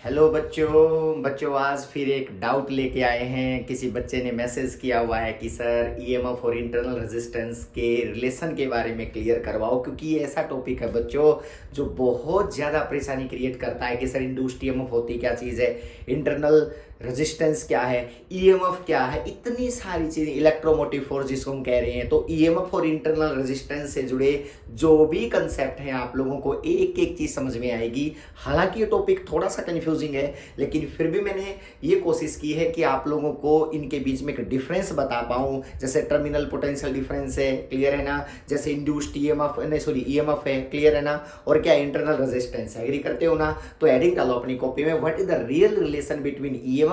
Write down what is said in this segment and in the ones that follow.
Hello बच्चों बच्चों आज फिर एक डाउट लेके आए हैं। किसी बच्चे ने मैसेज किया हुआ है कि सर ईएमएफ और इंटरनल रेजिस्टेंस के रिलेशन के बारे में क्लियर करवाओ, क्योंकि ये ऐसा टॉपिक है बच्चों जो बहुत ज़्यादा परेशानी क्रिएट करता है कि सर इंड्यूस्ड ईएमएफ होती क्या चीज़ है, इंटरनल रेजिस्टेंस क्या है, ईएमएफ क्या है, इतनी सारी चीज़ें, इलेक्ट्रोमोटिव फोर्स जिसको हम कह रहे हैं। तो ईएमएफ और इंटरनल रेजिस्टेंस से जुड़े जो भी कंसेप्ट हैं आप लोगों को एक एक चीज़ समझ में आएगी। हालांकि ये टॉपिक थोड़ा सा कंफ्यूजिंग है, लेकिन फिर भी मैंने ये कोशिश की है कि आप लोगों को इनके बीच में एक डिफरेंस बता पाऊँ। जैसे टर्मिनल पोटेंशियल डिफरेंस है, क्लियर है ना, जैसे इंड्यूस्ड ईएमएफ नहीं सॉरी ईएमएफ है, क्लियर है ना, और क्या इंटरनल रेजिस्टेंस है, एग्री करते हो ना। तो हेडिंग डालो अपनी कॉपी में, what is the real relation between EMF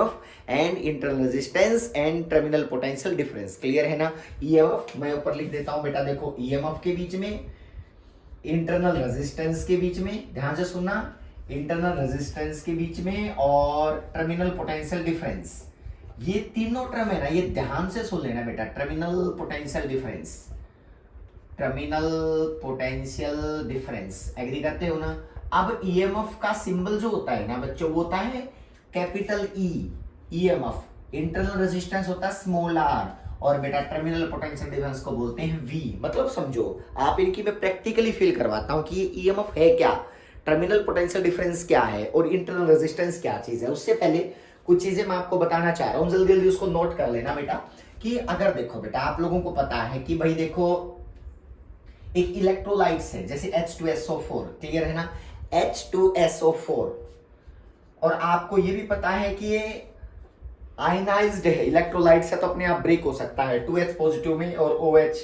and internal resistance and terminal potential difference, clear है ना। ईएमएफ मैं ऊपर लिख देता हूं बेटा, देखो ईएमएफ के बीच में, इंटरनल रेजिस्टेंस के बीच में, ध्यान से सुनना, इंटरनल रेजिस्टेंस के बीच में और टर्मिनल पोटेंशियल डिफरेंस, ये तीनों टर्म है ना, ये ध्यान से सुन लेना बेटा। Terminal potential difference, terminal potential difference, agree करते हो ना। अब ईएमएफ का सिंबल जो होता है ना बच्चों, वो होता है capital E, EMF. Internal resistance होता है स्मॉल आर, और बेटा टर्मिनल पोटेंशियल डिफरेंस को बोलते हैं वी। मतलब समझो, आप इनकी मैं प्रैक्टिकली फील करवाता हूं कि ये ईएमएफ है क्या, टर्मिनल पोटेंशियल डिफरेंस क्या है और इंटरनल रेजिस्टेंस क्या चीज है। उससे पहले कुछ चीजें मैं आपको बताना चाह रहा हूं, जल्दी जल्दी उसको नोट कर लेना बेटा। कि अगर देखो बेटा, आप लोगों को पता है कि भाई देखो एक इलेक्ट्रोलाइट्स है जैसे H2SO4, क्लियर है ना, H2SO4, और आपको ये भी पता है कि ये आयनाइज्ड है, इलेक्ट्रोलाइट से तो अपने आप ब्रेक हो सकता है 2H पॉजिटिव में और OH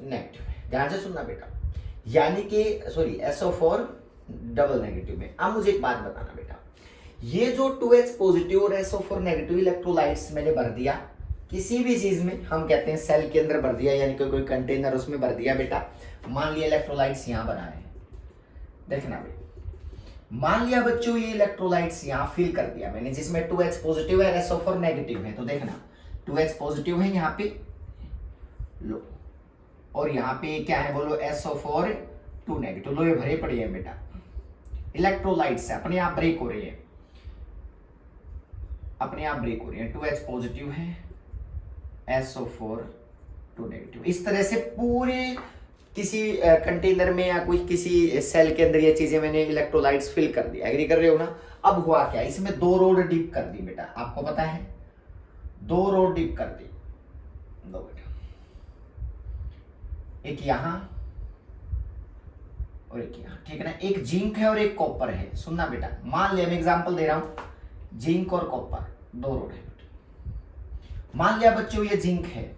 नेगेटिव में, ध्यान से सुनना बेटा, यानी कि सॉरी SO4 डबल नेगेटिव में। अब मुझे एक बात बताना बेटा, ये जो 2H पॉजिटिव और SO4 नेगेटिव इलेक्ट्रोलाइट्स मैंने भर दिया किसी भी चीज में, हम कहते हैं सेल के अंदर भर दिया, यानी कि कोई कंटेनर उसमें भर दिया बेटा। मान लिया इलेक्ट्रोलाइट्स यहां बनाए हैं, देखना बेटा, मान लिया बच्चों ये इलेक्ट्रोलाइट्स यहां फिल कर दिया मैंने, जिसमें 2H पॉजिटिव है, SO4 नेगेटिव है। तो देखना 2H पॉजिटिव है यहां पे लो, और यहां पे क्या है बोलो, SO4 2 नेगेटिव। लो ये भरे पड़े हैं बेटा, इलेक्ट्रोलाइट्स है, अपने आप ब्रेक हो रही है, अपने आप ब्रेक हो रही है। 2H पॉजिटिव है, SO4 2 नेगेटिव। इस तरह से पूरे किसी कंटेनर में या कोई किसी सेल के अंदर ये चीजें मैंने इलेक्ट्रोलाइट्स फिल कर दिया, एग्री कर रहे हो ना। अब हुआ क्या, इसमें 2 रोड डिप कर दी बेटा, आपको पता है 2 रोड डिप कर दी, दो बेटा, एक यहां और एक यहां, ठीक है ना। एक जिंक है और एक कॉपर है, सुनना बेटा, मान लिया मैं एग्जांपल दे रहा हूं, जिंक और कॉपर 2 रोड है बेटा। मान लिया बच्चों ये जिंक है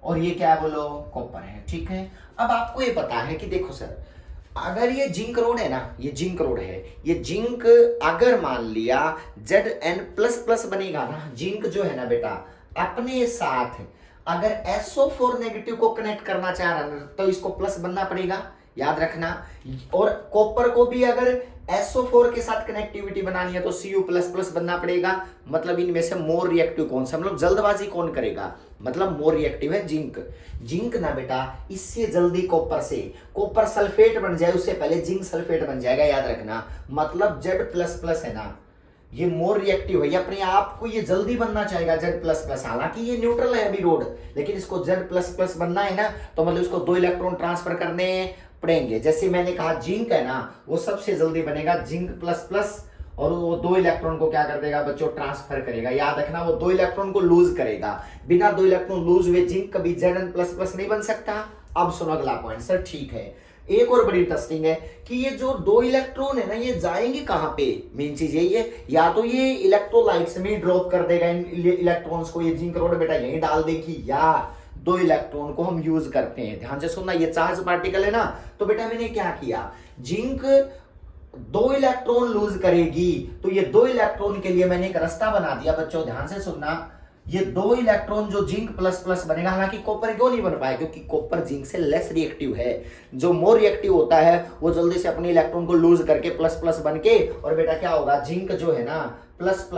और ये क्या बोलो, कॉपर है, ठीक है। अब आपको ये पता है कि देखो सर, अगर ये जिंक रोड है ना, ये जिंक रोड है, ये जिंक अगर मान लिया Zn++ बनेगा ना, जिंक जो है ना बेटा अपने साथ अगर SO4 नेगेटिव को कनेक्ट करना चाह रहा है तो इसको प्लस बनना पड़ेगा, याद रखना। और कॉपर को भी अगर SO4 के साथ कनेक्टिविटी बनानी है तो Cu++ बनना पड़ेगा। मतलब इनमें से मोर रिएक्टिव कौन सा, मतलब जल्दबाजी कौन करेगा, मतलब मोर रिएक्टिव है जिंक। जिंक ना बेटा इससे जल्दी कॉपर से कॉपर सल्फेट बन जाए उससे पहले जिंक सल्फेट बन जाएगा, याद रखना। मतलब Z++ है ना, ये मोर रिएक्टिव है, ये अपने आप को ये जल्दी बनना चाहेगा Z++। हालांकि ये न्यूट्रल है अभी रोड, लेकिन इसको Z++ बनना है ना, तो मतलब इसको 2 इलेक्ट्रॉन ट्रांसफर करने पड़ेंगे। जैसे मैंने कहा जिंक है ना, वो सबसे जल्दी बनेगा Zinc++, और वो 2 इलेक्ट्रॉन को क्या कर देगा बच्चों, ट्रांसफर करेगा। याद रखना वो 2 इलेक्ट्रॉन को लूज करेगा, बिना 2 इलेक्ट्रॉन लूज हुए जिंक कभी Zn++ नहीं बन सकता। अब सुनो अगला पॉइंट सर, ठीक है। एक और बड़ी इंटरेस्टिंग है कि ये जो 2 इलेक्ट्रॉन है ना, ये जाएंगे कहां पे, मेन चीज यही है, या तो ये इलेक्ट्रोलाइट्स में ड्रॉप कर देगा इन इलेक्ट्रॉन्स को, ये जिंक रोड बेटा यहीं डाल देगी, या 2 इलेक्ट्रॉन को हम यूज करते हैं। ध्यान से सुनना, ये चार्ज पार्टिकल है ना, तो बेटा मैंने क्या किया, जिंक 2 इलेक्ट्रॉन लूज करेगी, तो ये 2 इलेक्ट्रॉन के लिए मैंने एक रास्ता बना दिया बच्चों, ध्यान से सुनना। ये 2 इलेक्ट्रॉन जो Zinc++ बनेगा, हालांकि कॉपर क्यों नहीं बन पाया, क्योंकि कॉपर जिंक से लेस रिएक्टिव है। जो मोर रिएक्टिव होता है वो जल्दी से अपने इलेक्ट्रॉन को लूज करके प्लस बन के, और बेटा क्या होगा, जिंक जो है ना प्लस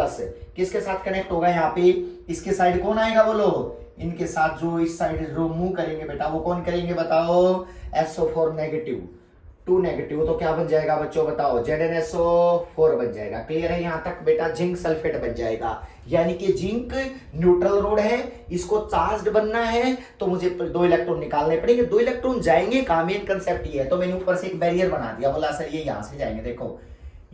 किसके साथ कनेक्ट होगा, यहाँ पे इसके साइड कौन आएगा बोलो, इनके साथ जो इस साइड जो मूव करेंगे बेटा वो कौन करेंगे बताओ, SO4 नेगेटिव। 2 नेगेटिव, तो क्या बन जाएगा बच्चों बताओ, ZnSO4 बन जाएगा। क्लियर है यहाँ तक बेटा? जिंक सल्फेट बन जाएगा, यानी कि जिंक न्यूट्रल रोड है, इसको चार्ज्ड बनना है तो मुझे 2 इलेक्ट्रॉन निकालने पड़ेंगे। 2 इलेक्ट्रॉन जाएंगे कहाँ, मेन कंसेप्ट ये है। तो मैंने ऊपर से एक बैरियर बना दिया, बोला सर ये यहाँ से जाएंगे, देखो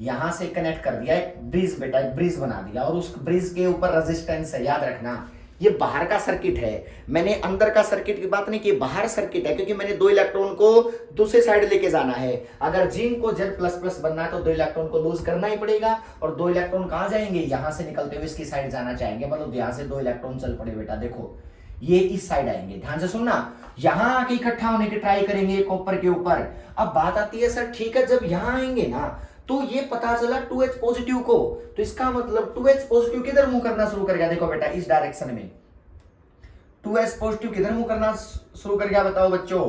यहां से कनेक्ट कर दिया, एक ब्रिज बेटा, एक ब्रिज बना दिया, और उस ब्रिज के ऊपर रेजिस्टेंस है, याद रखना ये बाहर का सर्किट है, मैंने अंदर का सर्किट की बात नहीं की, बाहर सर्किट है, क्योंकि मैंने 2 इलेक्ट्रॉन को दूसरे साइड लेके जाना है। अगर जिंक को Z++ बनना है तो 2 इलेक्ट्रॉन को लूज करना ही पड़ेगा, और 2 इलेक्ट्रॉन कहां जाएंगे, यहां से निकलते हुए इसकी साइड जाना चाहेंगे, मतलब यहां से 2 इलेक्ट्रॉन चल पड़े बेटा, देखो ये इस साइड आएंगे, ध्यान से सुनना, यहां आके इकट्ठा होने की ट्राई करेंगे कॉपर के ऊपर। अब बात आती है सर ठीक है, जब यहां आएंगे ना तो ये पता चला 2H पॉजिटिव को, तो इसका मतलब 2H पॉजिटिव किधर मुंह करना शुरू कर गया, देखो बेटा इस डायरेक्शन में 2H पॉजिटिव किधर मुंह करना शुरू कर गया बताओ बच्चों,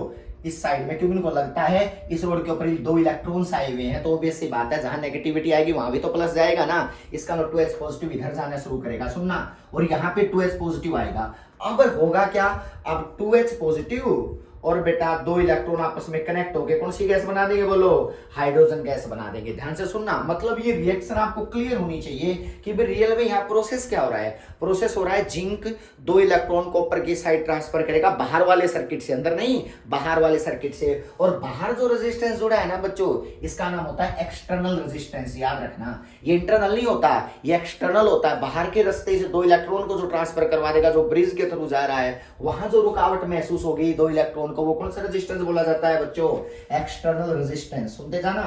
इस साइड में, क्योंकि उनको लगता है इस रोड के ऊपर 2 इलेक्ट्रॉन्स आए हुए हैं, तो ऑब्वियस सी बात है जहां नेगेटिविटी आएगी वहां भी तो प्लस जाएगा ना, इसका मतलब 2H पॉजिटिव इधर जाना शुरू करेगा, सुनना, और यहाँ पे 2H पॉजिटिव आएगा। अब होगा क्या, अब 2H पॉजिटिव और बेटा 2 इलेक्ट्रॉन आपस में कनेक्ट होकर कौन सी गैस बना देंगे, बोलो हाइड्रोजन गैस बना देंगे। ध्यान से सुनना, मतलब ये रिएक्शन आपको क्लियर होनी चाहिए कि भाई रियल में यहाँ प्रोसेस क्या हो रहा है। प्रोसेस हो रहा है जिंक 2 इलेक्ट्रॉन कॉपर की साइड ट्रांसफर करेगा बाहर वाले सर्किट से, अंदर नहीं बाहर वाले सर्किट से, और बाहर जो रेजिस्टेंस जुड़ा है ना बच्चों, इसका नाम होता है एक्सटर्नल रेजिस्टेंस, याद रखना, ये इंटरनल नहीं होता, ये एक्सटर्नल होता है, बाहर के रास्ते से 2 इलेक्ट्रॉन को जो ट्रांसफर करवा देगा, जो ब्रिज के थ्रू जा रहा है, वहां जो रुकावट महसूस होगी 2 इलेक्ट्रॉन को, वो कौन सा रेजिस्टेंस बोला जाता है बच्चों, एक्सटर्नल रेजिस्टेंस, सुनते जाना,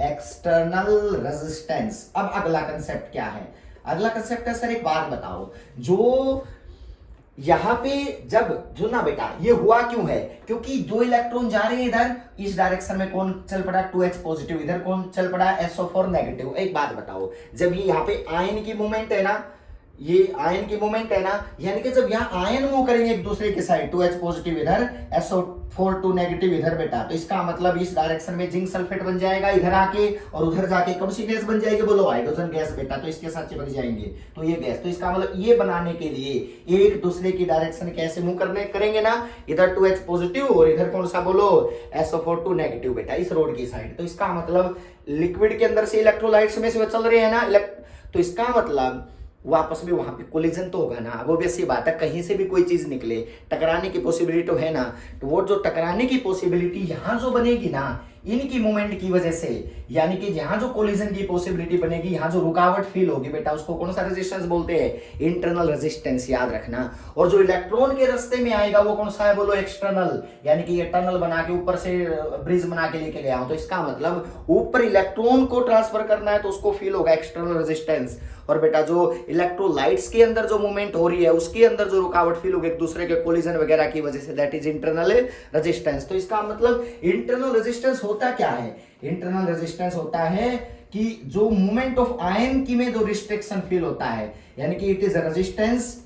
एक्सटर्नल रेजिस्टेंस। अब अगला कंसेप्ट क्या है, अगला कंसेप्ट है सर एक बात बताओ, जो यहां पे जब सुनना बेटा ये हुआ क्यों है, क्योंकि 2 इलेक्ट्रॉन जा रहे हैं इधर, इस डायरेक्शन में कौन चल पड़ा 2H पॉजिटिव, इधर कौन चल पड़ा SO4 नेगेटिव। एक बात बताओ, जब ये यहाँ पे आयन की मूवमेंट है ना, ये आयन की मूवमेंट है ना, यानी कि जब यहाँ आयन मूव करेंगे एक दूसरे के साइड, 2H पॉजिटिव इधर, SO4 2 नेगेटिव इधर बेटा, तो इसका मतलब इस डायरेक्शन में जिंक सल्फेट बन जाएगा इधर आके, और उधर जाके कौन सी गैस बन जाएगी, बोलो हाइड्रोजन गैस बेटा, तो इसके साथ चिपक जाएंगे तो ये गैस, तो इसका मतलब ये बनाने के लिए एक दूसरे की डायरेक्शन कैसे मूव करने करेंगे ना, इधर 2H पॉजिटिव और इधर कौन सा बोलो SO4 2 नेगेटिव बेटा, इस रोड की साइड, तो इसका मतलब लिक्विड के अंदर से इलेक्ट्रोलाइट्स में से चल रहे हैं ना, तो इसका मतलब वो आपस में वहां पे कोलिजन तो होगा ना। अब ऑब्वियस सी बात है, कहीं से भी कोई चीज निकले टकराने की पॉसिबिलिटी तो है ना, तो वो जो टकराने की पॉसिबिलिटी यहां जो बनेगी ना इनकी मूवमेंट की वजह से, यानी कि यहां जो कोलिजन की पॉसिबिलिटी बनेगी, यहां जो रुकावट फील होगी बेटा, उसको कौन सा रेजिस्टेंस बोलते हैं, इंटरनल रेजिस्टेंस, याद रखना। और जो इलेक्ट्रॉन के रास्ते में आएगा वो कौन सा है, बोलो एक्सटर्नल, यानी कि ये टनल बना के ऊपर से ब्रिज बना के लेके गया हूं, तो इसका मतलब ऊपर इलेक्ट्रॉन को ट्रांसफर करना है तो उसको फील होगा एक्सटर्नल रेजिस्टेंस, और बेटा जो इलेक्ट्रोलाइट्स के अंदर जो मूवमेंट हो रही है उसके अंदर जो रुकावट फील होगी एक दूसरे के कोलिजन वगैरह की वजह से, दैट इज इंटरनल रेजिस्टेंस। तो इसका मतलब इंटरनल रेजिस्टेंस होता क्या है, इंटरनल रेजिस्टेंस होता है कि जो मूवमेंट ऑफ आयन की में जो रिस्ट्रिक्शन फील होता है, यानी कि it is resistance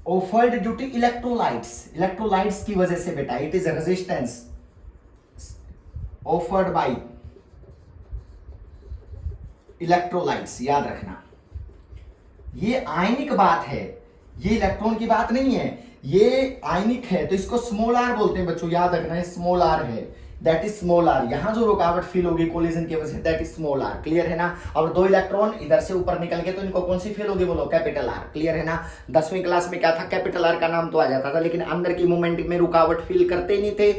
offered due to electrolytes की वजह से बेटा, it is resistance offered by electrolytes, याद रखना। ये आयनिक बात है, ये इलेक्ट्रॉन की बात नहीं है, ये आयनिक है, तो इसको स्मॉल आर बोलते हैं बच्चों, याद रखना है स्मॉल आर है, दैट इज स्मॉल आर। यहां जो रुकावट फील होगी कोलिजन की वजह से, that is small r, clear है ना। अब 2 इलेक्ट्रॉन इधर से ऊपर निकल गए तो इनको कौन सी फील होगी, बोलो कैपिटल आर, क्लियर है ना। 10वीं क्लास में क्या था, कैपिटल आर का नाम तो आ जाता था, लेकिन अंदर की मूवमेंट में रुकावट फील करते ही नहीं थे।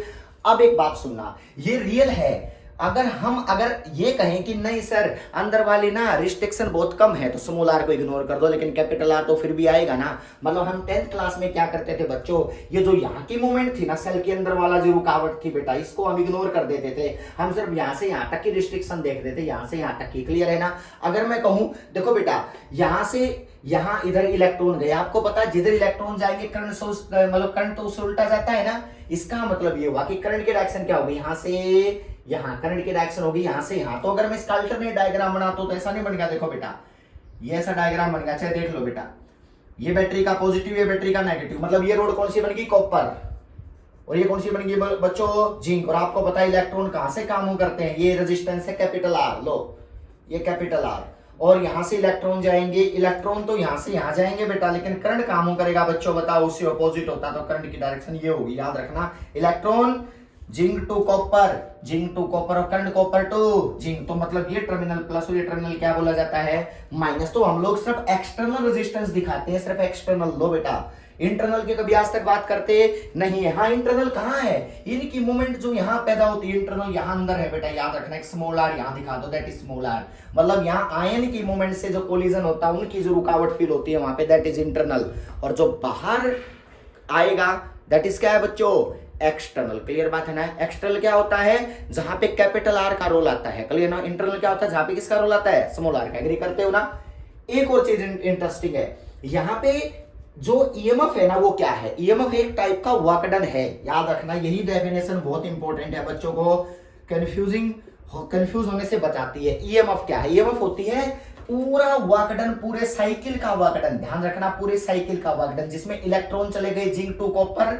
अब एक बात सुनना, ये रियल है, अगर ये कहें कि नहीं सर अंदर वाली ना रिस्ट्रिक्शन बहुत कम है तो स्मॉल आर को इग्नोर कर दो, लेकिन कैपिटल आर तो फिर भी आएगा ना। मतलब हम 10th क्लास में क्या करते थे बच्चों, ये जो यहाँ की मूवमेंट थी ना, सेल के अंदर वाला जो रुकावट थी बेटा, इसको हम इग्नोर कर देते थे, हम सिर्फ यहाँ से यहाँ तक की रिस्ट्रिक्शन देखते थे, यहाँ से यहाँ तक की, क्लियर है ना। अगर मैं कहूं देखो बेटा, यहाँ से यहाँ इधर इलेक्ट्रॉन गए, आपको पता है जिधर इलेक्ट्रॉन जाएंगे करंट सोर्स, मतलब करंट तो उससे उल्टा जाता है ना, इसका मतलब ये हुआ कि करंट की डायरेक्शन क्या होगी, यहाँ से यहाँ करंट की डायरेक्शन होगी यहाँ से यहाँ। तो अगर मैं इसका अल्टरनेट डायग्राम बनाता हूं तो ऐसा नहीं बनेगा, देखो बेटा ये ऐसा डायग्राम बनेगा, चाहे देख लो बेटा, ये बैटरी का पॉजिटिव, ये बैटरी का नेगेटिव, मतलब ये रोड कौन सी बनेगी, कॉपर, और ये कौन सी बनेगी बच्चों, जिंक। और आपको पता है इलेक्ट्रॉन कहां से काम करते हैं, ये रेजिस्टेंस है कैपिटल आर, लो ये कैपिटल आर, और यहां से इलेक्ट्रॉन जाएंगे, इलेक्ट्रॉन तो यहां से यहां जाएंगे बेटा, लेकिन करंट काम करेगा बच्चों, बताओ उससे अपोजिट होता तो करंट की डायरेक्शन ये होगी, याद रखना। Electron zinc to copper, zinc to copper और करंट कॉपर टू जिंक, तो मतलब ये टर्मिनल प्लस और ये टर्मिनल क्या बोला जाता है, माइनस। तो हम लोग सिर्फ एक्सटर्नल रेजिस्टेंस दिखाते हैं, सिर्फ एक्सटर्नल। लो बेटा, इंटरनल की कभी आज तक बात करते नहीं है। हाँ, इंटरनल कहाँ है, इनकी मूवमेंट जो यहाँ पैदा होती है, इंटरनल यहाँ अंदर है बेटा, याद रखना। एक स्मॉल आर यहाँ दिखा दो, दैट इज स्मॉल आर, मतलब यहाँ आयन की मूवमेंट से जो कोलिजन होता है, उनकी जो रुकावट फील होती है वहां पे, दैट इज इंटरनल। और जो बाहर आएगा दैट इज क्या है बच्चों, एक्सटर्नल। क्लियर बात है ना। एक्सटर्नल क्या होता है, जहां पे कैपिटल आर का रोल आता है। क्लियर ना। इंटरनल क्या होता है, जहां पे किसका रोल आता है, स्मॉल आर का। एग्री करते हो ना। एक और चीज इंटरेस्टिंग है, यहाँ पे जो ईएमएफ है ना, वो क्या है, ईएमएफ एक टाइप का वर्क डन है, याद रखना। यही डेफिनेशन बहुत इंपॉर्टेंट है, बच्चों को कंफ्यूज होने से बचाती है। ईएमएफ क्या है, ईएमएफ होती है पूरा वर्क डन, पूरे साइकिल का वर्क डन। ध्यान रखना, पूरे साइकिल का वर्क डन, जिसमें इलेक्ट्रॉन चले गए जिंक टू कॉपर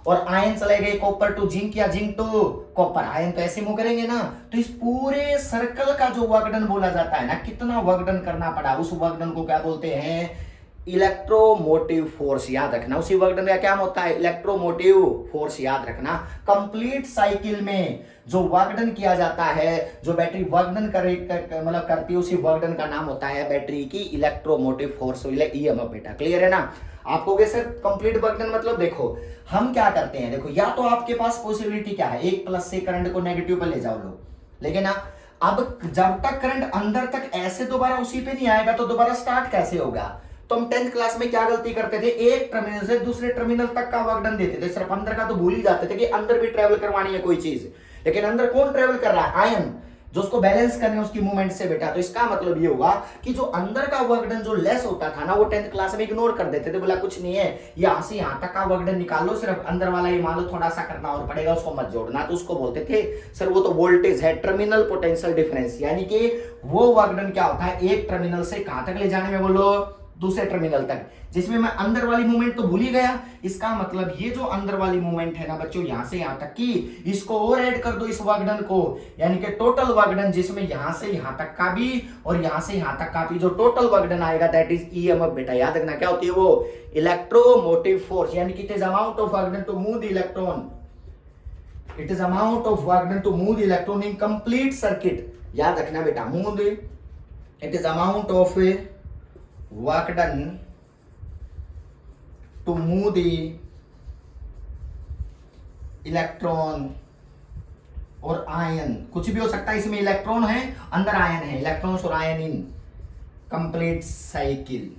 और आयन चले गए कॉपर टू जिंक या जिंक टू कॉपर। आयन तो ऐसे मूव करेंगे ना, तो इस पूरे सर्कल का जो वर्क डन बोला जाता है ना, कितना वर्क डन करना पड़ा, उस वर्क डन को क्या बोलते हैं, इलेक्ट्रोमोटिव फोर्स। याद रखना, उसी वर्क डन का क्या होता है, इलेक्ट्रोमोटिव फोर्स। याद रखना, कंप्लीट साइकिल में जो वर्क डन किया जाता है, जो बैटरी वर्क डन मतलब करती है, उसी वर्क डन का नाम होता है बैटरी की इलेक्ट्रोमोटिव फोर्स, ईएमएफ बेटा। क्लियर है ना। आपको सर कंप्लीट वर्क डन मतलब, देखो हम क्या करते हैं, देखो या तो आपके पास पॉसिबिलिटी क्या है, एक प्लस से करंट को नेगेटिव पे ले जाओ लो, लेकिन ना अब जब तक करंट अंदर तक ऐसे दोबारा उसी पे नहीं आएगा तो दोबारा स्टार्ट कैसे होगा। तो हम 10th क्लास में क्या गलती करते थे, एक टर्मिनल से दूसरे टर्मिनल तक का वर्क डन देते थे, सिर्फ अंदर का तो भूल ही जाते थे कि अंदर भी ट्रेवल करवानी है कोई चीज, लेकिन अंदर कौन ट्रेवल कर रहा है, आयन, जो उसको बैलेंस करने उसकी मूवमेंट से बेटा। तो इसका मतलब ये होगा कि जो अंदर का वर्क डन जो लेस होता था ना, वो 10th क्लास में इग्नोर कर देते थे, बोला कुछ नहीं है, यहां से यहां तक का वर्क डन निकाल लो, सिर्फ अंदर वाला ये मान लो थोड़ा सा करना और पड़ेगा, उसको मत जोड़ना। तो उसको बोलते थे सर वो तो वोल्टेज है, टर्मिनल पोटेंशियल डिफरेंस, यानी कि वो वर्क डन क्या होता है, एक टर्मिनल से कहां तक ले जाने में, बोलो दूसरे टर्मिनल तक, जिसमें मैं अंदर वाली मूवमेंट तो भूल ही गया। इसका मतलब ये जो अंदर वाली मूवमेंट है ना बच्चों, यहां से यहां तक की, इसको और ऐड कर दो इस वर्क डन को, यानी कि टोटल वर्क डन, जिसमें यहां से यहां तक का भी और यहां से यहां तक का भी जो टोटल वर्क डन आएगा, दैट इज ईएमएफ बेटा। याद रखना क्या होती है वो, इलेक्ट्रोमोटिव फोर्स, यानी कि it is amount of work done to move the electron, it is amount of work done to move the electron in complete circuit. याद रखना बेटा, move it is amount of work done to move the electron और आयन, कुछ भी हो सकता है, इसमें इलेक्ट्रॉन है अंदर आयन है, इलेक्ट्रॉन्स और आयन इन कंप्लीट साइकिल।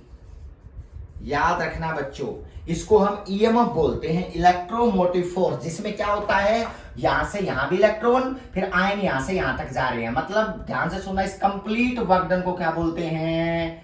याद रखना बच्चों, इसको हम ईएमएफ बोलते हैं, इलेक्ट्रोमोटिव फोर्स, जिसमें क्या होता है, यहां से यहां भी इलेक्ट्रॉन, फिर आयन यहां से यहां तक जा रहे हैं। मतलब ध्यान से सुनना, इस कंप्लीट वर्क डन को क्या बोलते हैं,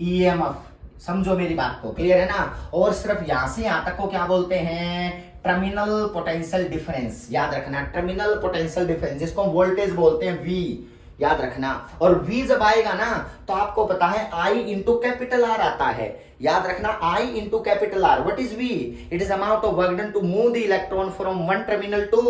ईएमएफ। समझो मेरी बात को, क्लियर है ना। और सिर्फ यहां से यहां तक को क्या बोलते हैं, टर्मिनल पोटेंशियल डिफरेंस। याद रखना, टर्मिनल पोटेंशियल डिफरेंस, जिसको हम वोल्टेज बोलते हैं, वी। याद रखना, और वी जब आएगा ना तो आपको पता है आई इंटू कैपिटल आर आता है। याद रखना, I into capital R, what is V, it is amount of work done to move the electron from one terminal to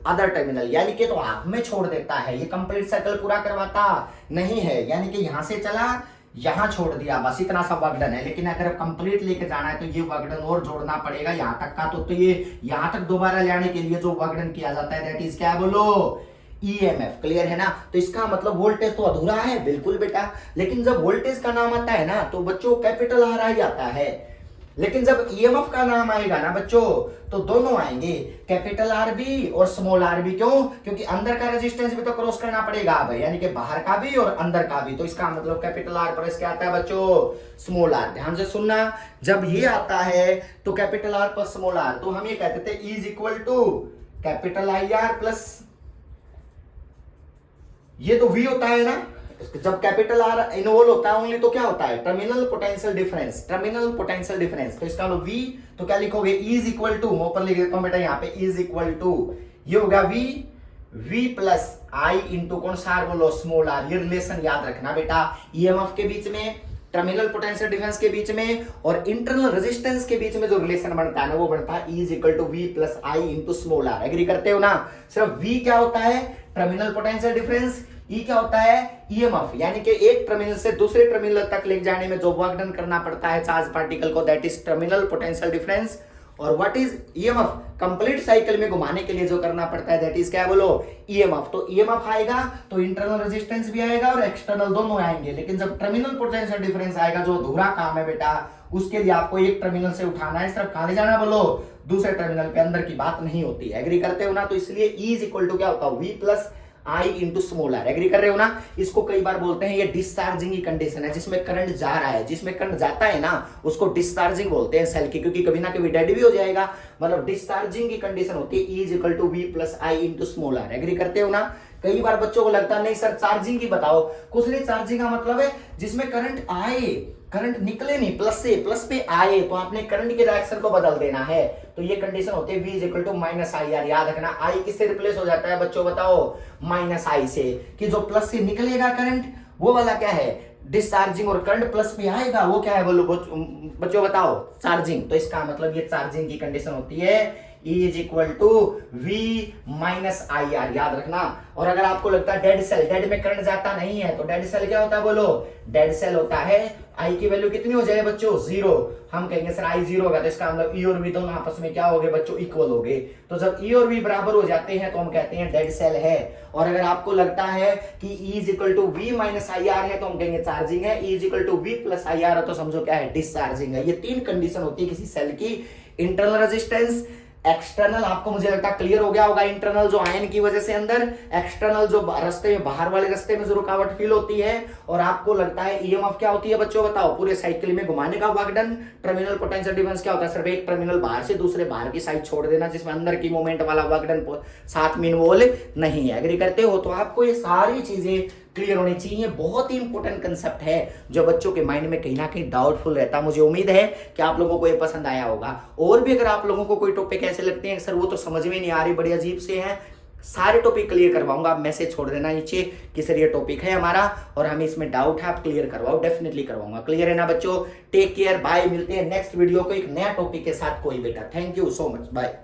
other terminal, यानी कि तो हाफ में छोड़ देता है, ये कंप्लीट सर्कल पूरा करवाता नहीं है, यानी कि यहां से चला यहां छोड़ दिया, बस इतना सा वर्क डन है। लेकिन अगर कंप्लीट लेके जाना है तो ये वर्क डन और जोड़ना पड़ेगा यहां तक का, तो ये यहां तक दोबारा लाने के लिए जो वर्क डन किया जाता है, दैट इज क्या बोलो, ईएमएफ। क्लियर है ना। तो इसका मतलब वोल्टेज तो अधूरा है, बिल्कुल बेटा, लेकिन जब वोल्टेज का नाम आता है ना तो बच्चों कैपिटल आर आ जाता है, लेकिन जब ईएमएफ का नाम आएगा ना बच्चों तो दोनों आएंगे, कैपिटल आर भी और स्मॉल आर भी। क्यों, क्योंकि अंदर का रेजिस्टेंस भी तो क्रॉस करना पड़ेगा अब, यानी कि बाहर का भी और अंदर का भी। तो इसका मतलब कैपिटल आर पर क्या आता है बच्चों, स्मॉल आर। ध्यान से सुनना, जब ये आता है तो capital R plus small r, तो हम ये कहते थे is equal to capital I R plus, ये तो वी होता है ना, जब कैपिटल आर इन्वॉल्व होता है ओनली तो क्या होता है, terminal potential difference, terminal potential difference. तो इसका लो वी, तो क्या लिखोगे, इज इक्वल टू, मैं ऊपर लिख देता हूं बेटा यहाँ पे, इज इक्वल टू, ये होगा V, V plus I into कौन सा आर, बोलो स्मॉल आर। ये रिलेशन याद रखना बेटा, ईएमएफ के बीच में, टर्मिनल पोटेंशियल डिफरेंस के बीच में और इंटरनल रेजिस्टेंस के बीच में जो रिलेशन बनता है ना, वो बनता है is equal to V plus I into small r. Agree करते हो ना। सिर्फ वी क्या होता है, टर्मिनल पोटेंशियल डिफरेंस, ई क्या होता है, ईएमएफ, यानी कि एक टर्मिनल से दूसरे टर्मिनल तक ले जाने में जो वर्क डन करना पड़ता है चार्ज पार्टिकल को, that is terminal potential difference. और what is EMF, complete cycle में घुमाने के लिए जो करना पड़ता है दैट इज क्या बोलो, ईएमएफ। तो ईएमएफ आएगा तो इंटरनल रेजिस्टेंस भी आएगा और एक्सटर्नल दोनों आएंगे, लेकिन जब टर्मिनल पोटेंशियल डिफरेंस आएगा जो अधूरा काम है बेटा, उसके लिए आपको एक टर्मिनल से उठाना है, सिर्फ कहां ले जाना बोलो, दूसरे टर्मिनल पे, अंदर की बात नहीं होती। एग्री करते हो ना? तो इसलिए E इज इक्वल टू क्या होता है, V plus I into small r. Agree कर रहे हो ना? इसको कई बार बोलते हैं ये डिस्चार्जिंग की कंडीशन है, जिसमें करंट जा रहा है, जिसमें करंट जाता है ना उसको डिस्चार्जिंग बोलते हैं सेल की, क्योंकि कभी ना कभी डेड भी हो जाएगा, मतलब डिस्चार्जिंग की कंडीशन होती है। E is equal to V plus I into small r. Agree करते हो ना? कई बार बच्चों को लगता नहीं सर चार्जिंग की बताओ, कुछ नहीं, चार्जिंग का मतलब है जिसमें करंट आए, करंट निकले नहीं, प्लस से प्लस पे आए, तो आपने करंट के डायरेक्शन को बदल देना है। तो ये कंडीशन होती है V is equal to minus I R. याद रखना आई किससे रिप्लेस हो जाता है बच्चों बताओ, माइनस आई से, कि जो प्लस से निकलेगा करंट वो वाला क्या है, डिस्चार्जिंग, और करंट प्लस पे आएगा वो क्या है बोलो बच्चों बताओ, चार्जिंग। तो इसका मतलब ये चार्जिंग की कंडीशन होती है E is equal to V minus I R. याद रखना। और अगर आपको लगता है डेड सेल, डेड में करंट जाता नहीं है, तो डेड सेल क्या होता है बोलो, डेड सेल होता है I की वैल्यू कितनी हो जाए बच्चों, 0। हम कहेंगे सर I 0 होगा, तो इसका मतलब E और V दोनों आपस में क्या हो गए बच्चों, इक्वल हो गए। तो जब E और V बराबर हो जाते हैं तो हम कहते हैं डेड सेल है। और अगर आपको लगता है कि E is equal to V minus I R है तो हम कहेंगे चार्जिंग है, E is equal to V plus I R है तो समझो क्या है, डिस्चार्जिंग है। ये तीन कंडीशन होती है किसी सेल की, इंटरनल रेजिस्टेंस, एक्सटर्नल, आपको मुझे लगता है क्लियर हो गया होगा, इंटरनल जो आयन की वजह से अंदर, एक्सटर्नल जो रास्ते में, बाहर वाले रास्ते में जो रुकावट फील होती है, और आपको लगता है ईएमएफ क्या होती है बच्चों बताओ, पूरे साइकिल में घुमाने का work done. Terminal potential difference क्या होता है, सिर्फ एक टर्मिनल बाहर से दूसरे बाहर की साइड छोड़ देना, जिसमें अंदर की मूवमेंट वाला वर्क डन साथ में इन्वॉल्व नहीं है। एग्री करते हो? तो आपको ये सारी चीजें क्लियर होनी चाहिए। बहुत ही इंपॉर्टेंट कंसेप्ट है जो बच्चों के माइंड में कहीं ना कहीं डाउटफुल रहता है। मुझे उम्मीद है कि आप लोगों को ये पसंद आया होगा। और भी अगर आप लोगों को कोई टॉपिक ऐसे लगते हैं सर वो तो समझ में नहीं आ रही, बड़ी अजीब से हैं, सारे टॉपिक क्लियर करवाऊंगा। आप मैसेज छोड़ देना नीचे कि सर ये टॉपिक है हमारा और हमें इसमें डाउट है, आप क्लियर करवाओ, डेफिनेटली करवाऊंगा। क्लियर है ना बच्चों? टेक केयर, बाय, मिलते हैं नेक्स्ट वीडियो को एक नया टॉपिक के साथ कोई बेटा। Thank you so much, bye.